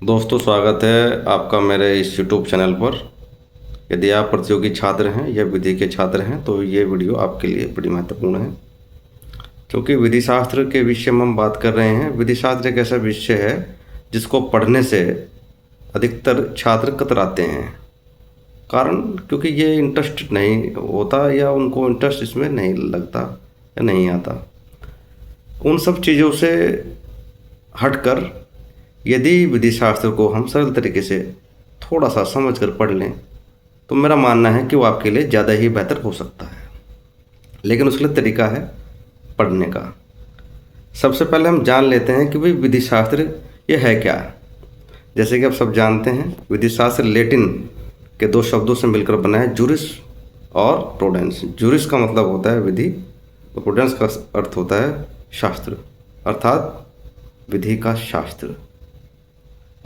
दोस्तों, स्वागत है आपका मेरे इस YouTube चैनल पर। यदि आप प्रतियोगी छात्र हैं या विधि के छात्र हैं तो ये वीडियो आपके लिए बड़ी महत्वपूर्ण है, क्योंकि विधि शास्त्र के विषय में हम बात कर रहे हैं। विधि शास्त्र एक ऐसा विषय है जिसको पढ़ने से अधिकतर छात्र कतराते हैं। कारण क्योंकि ये इंटरेस्ट नहीं होता या उनको इंटरेस्ट इसमें नहीं लगता या नहीं आता। उन सब चीज़ों से हटकर यदि विधि शास्त्र को हम सरल तरीके से थोड़ा सा समझ कर पढ़ लें तो मेरा मानना है कि वो आपके लिए ज़्यादा ही बेहतर हो सकता है। लेकिन उसके लिए तरीका है पढ़ने का। सबसे पहले हम जान लेते हैं कि भाई विधि शास्त्र ये है क्या। जैसे कि आप सब जानते हैं, विधि शास्त्र लैटिन के दो शब्दों से मिलकर बना है, जुरिस और प्रूडेंस। जुरिस का मतलब होता है विधि और प्रूडेंस का अर्थ होता है शास्त्र, अर्थात विधि का शास्त्र।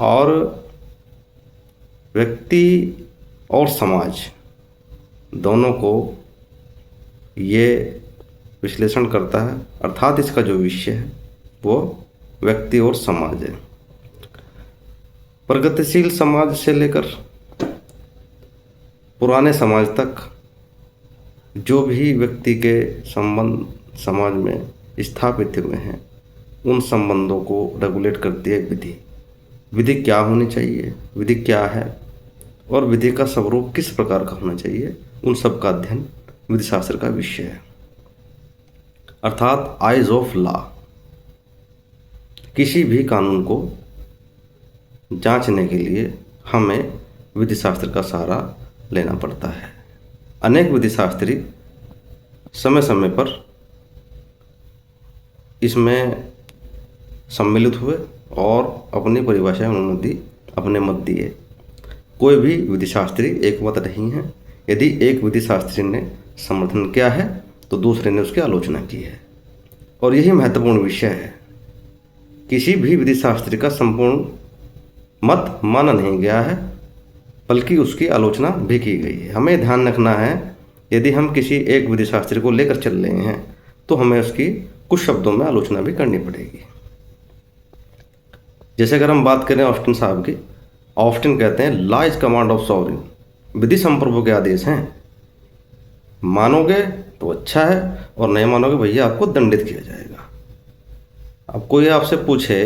और व्यक्ति और समाज दोनों को ये विश्लेषण करता है, अर्थात इसका जो विषय है वो व्यक्ति और समाज है। प्रगतिशील समाज से लेकर पुराने समाज तक जो भी व्यक्ति के संबंध समाज में स्थापित हुए हैं, उन संबंधों को रेगुलेट करती है विधि। विधि क्या होनी चाहिए, विधि क्या है और विधि का स्वरूप किस प्रकार का होना चाहिए, उन सब का अध्ययन विधि शास्त्र का विषय है, अर्थात आइज ऑफ लॉ। किसी भी कानून को जांचने के लिए हमें विधि शास्त्र का सहारा लेना पड़ता है। अनेक विधि शास्त्री समय समय पर इसमें सम्मिलित हुए और अपनी परिभाषा उन्होंने दी, अपने मत दिए। कोई भी विधि शास्त्री एक मत नहीं है। यदि एक विधि शास्त्री ने समर्थन किया है तो दूसरे ने उसकी आलोचना की है, और यही महत्वपूर्ण विषय है। किसी भी विधि शास्त्री का संपूर्ण मत माना नहीं गया है, बल्कि उसकी आलोचना भी की गई है। हमें ध्यान रखना है, यदि हम किसी एक विधि शास्त्री को लेकर चल रहे हैं तो हमें उसकी कुछ शब्दों में आलोचना भी करनी पड़ेगी। जैसे अगर हम बात करें ऑस्टिन साहब की, ऑस्टिन कहते हैं law is command of sovereign. विधि संप्रभु के आदेश हैं, मानोगे तो अच्छा है और नहीं मानोगे भैया आपको दंडित किया जाएगा। अब कोई आपसे पूछे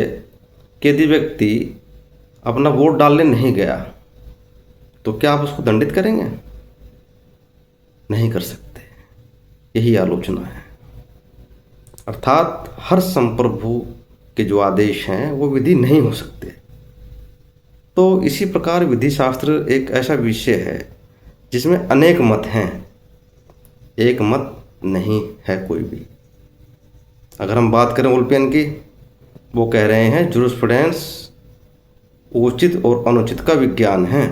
कि यदि व्यक्ति अपना वोट डालने नहीं गया तो क्या आप उसको दंडित करेंगे? नहीं कर सकते। यही आलोचना है। अर्थात हर संप्रभु के जो आदेश हैं वो विधि नहीं हो सकते। तो इसी प्रकार विधि शास्त्र एक ऐसा विषय है जिसमें अनेक मत हैं, एक मत नहीं है कोई भी। अगर हम बात करें ओल्पियन की, वो कह रहे हैं जूरिस्प्रूडेंस उचित और अनुचित का विज्ञान है।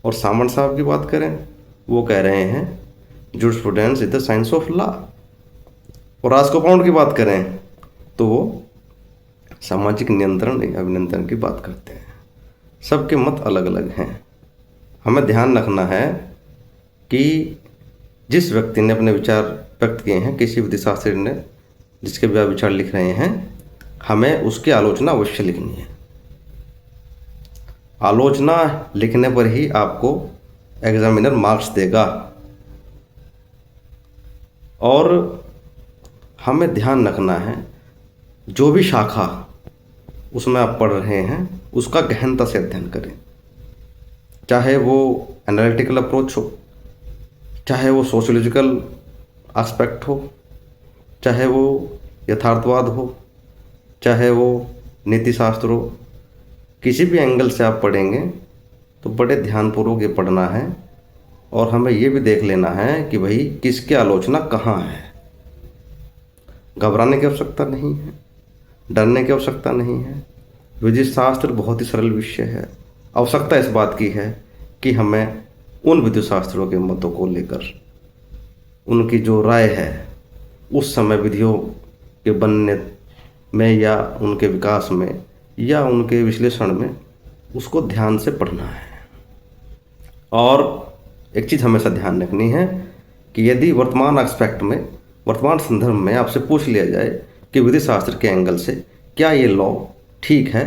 और सामंत साहब की बात करें, वो कह रहे हैं jurisprudence is the science of law. और रास्कोपाउंड की बात करें तो वो सामाजिक नियंत्रण या अभिनियंत्रण की बात करते हैं। सबके मत अलग अलग हैं। हमें ध्यान रखना है कि जिस व्यक्ति ने अपने विचार व्यक्त किए हैं, किसी विधि शास्त्री ने जिसके भी विचार लिख रहे हैं, हमें उसकी आलोचना अवश्य लिखनी है। आलोचना लिखने पर ही आपको एग्जामिनर मार्क्स देगा। और हमें ध्यान रखना है, जो भी शाखा उसमें आप पढ़ रहे हैं उसका गहनता से अध्ययन करें। चाहे वो एनालिटिकल अप्रोच हो, चाहे वो सोशियोलॉजिकल एस्पेक्ट हो, चाहे वो यथार्थवाद हो, चाहे वो नीति शास्त्र हो, किसी भी एंगल से आप पढ़ेंगे तो बड़े ध्यानपूर्वक ये पढ़ना है। और हमें ये भी देख लेना है कि भाई किसकी आलोचना कहाँ है। घबराने की आवश्यकता नहीं है, डरने की आवश्यकता नहीं है। विधि शास्त्र बहुत ही सरल विषय है। आवश्यकता इस बात की है कि हमें उन विधि शास्त्रों के मतों को लेकर उनकी जो राय है उस समय विधियों के बनने में या उनके विकास में या उनके विश्लेषण में उसको ध्यान से पढ़ना है। और एक चीज़ हमेशा ध्यान रखनी है कि यदि वर्तमान एस्पेक्ट में, वर्तमान संदर्भ में आपसे पूछ लिया जाए कि विधि शास्त्र के एंगल से क्या ये लॉ ठीक है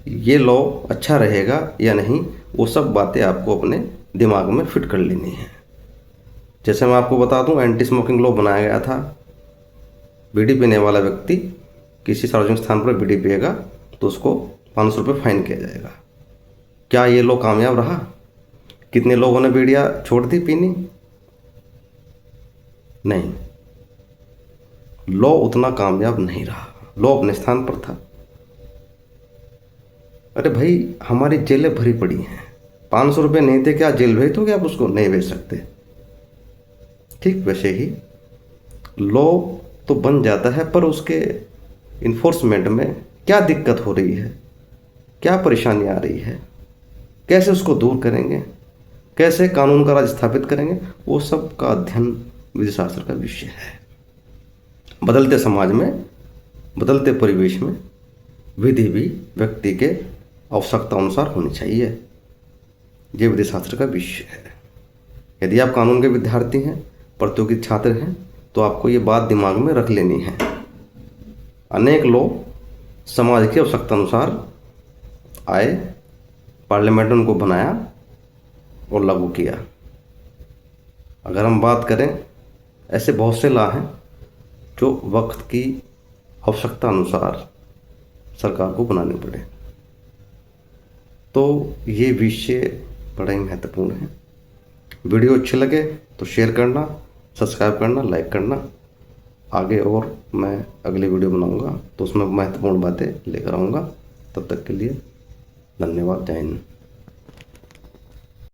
ये लॉ अच्छा रहेगा या नहीं, वो सब बातें आपको अपने दिमाग में फिट कर लेनी है। जैसे मैं आपको बता दूं, एंटी स्मोकिंग लॉ बनाया गया था। बीड़ी पीने वाला व्यक्ति किसी सार्वजनिक स्थान पर बीड़ी पिएगा तो उसको 500 रुपये फाइन किया जाएगा। क्या ये लॉ कामयाब रहा? कितने लोगों ने बीड़ियाँ छोड़ दी पीनी? नहीं, लॉ उतना कामयाब नहीं रहा। लॉ अपने स्थान पर था। अरे भाई, हमारी जेलें भरी पड़ी हैं, 500 रुपये नहीं थे, क्या जेल भेज दोगे आप उसको? नहीं भेज सकते। ठीक वैसे ही लॉ तो बन जाता है, पर उसके इन्फोर्समेंट में क्या दिक्कत हो रही है, क्या परेशानी आ रही है, कैसे उसको दूर करेंगे, कैसे कानून का राज स्थापित करेंगे, वो सब का अध्ययन विधि शास्त्र का विषय है। बदलते समाज में, बदलते परिवेश में विधि भी व्यक्ति के आवश्यकता अनुसार होनी चाहिए। ये विधि शास्त्र का विषय है। यदि आप कानून के विद्यार्थी हैं, प्रतियोगी छात्र हैं, तो आपको ये बात दिमाग में रख लेनी है। अनेक लोग समाज की आवश्यकता अनुसार आए, पार्लियामेंट ने उनको बनाया और लागू किया। अगर हम बात करें, ऐसे बहुत से लॉ हैं जो वक्त की आवश्यकता अनुसार सरकार को बनाने पड़े। तो ये विषय बड़ा ही महत्वपूर्ण है। वीडियो अच्छे लगे तो शेयर करना, सब्सक्राइब करना, लाइक करना। आगे और मैं अगली वीडियो बनाऊंगा तो उसमें महत्वपूर्ण बातें लेकर आऊँगा। तब तक के लिए धन्यवाद। जय हिंद।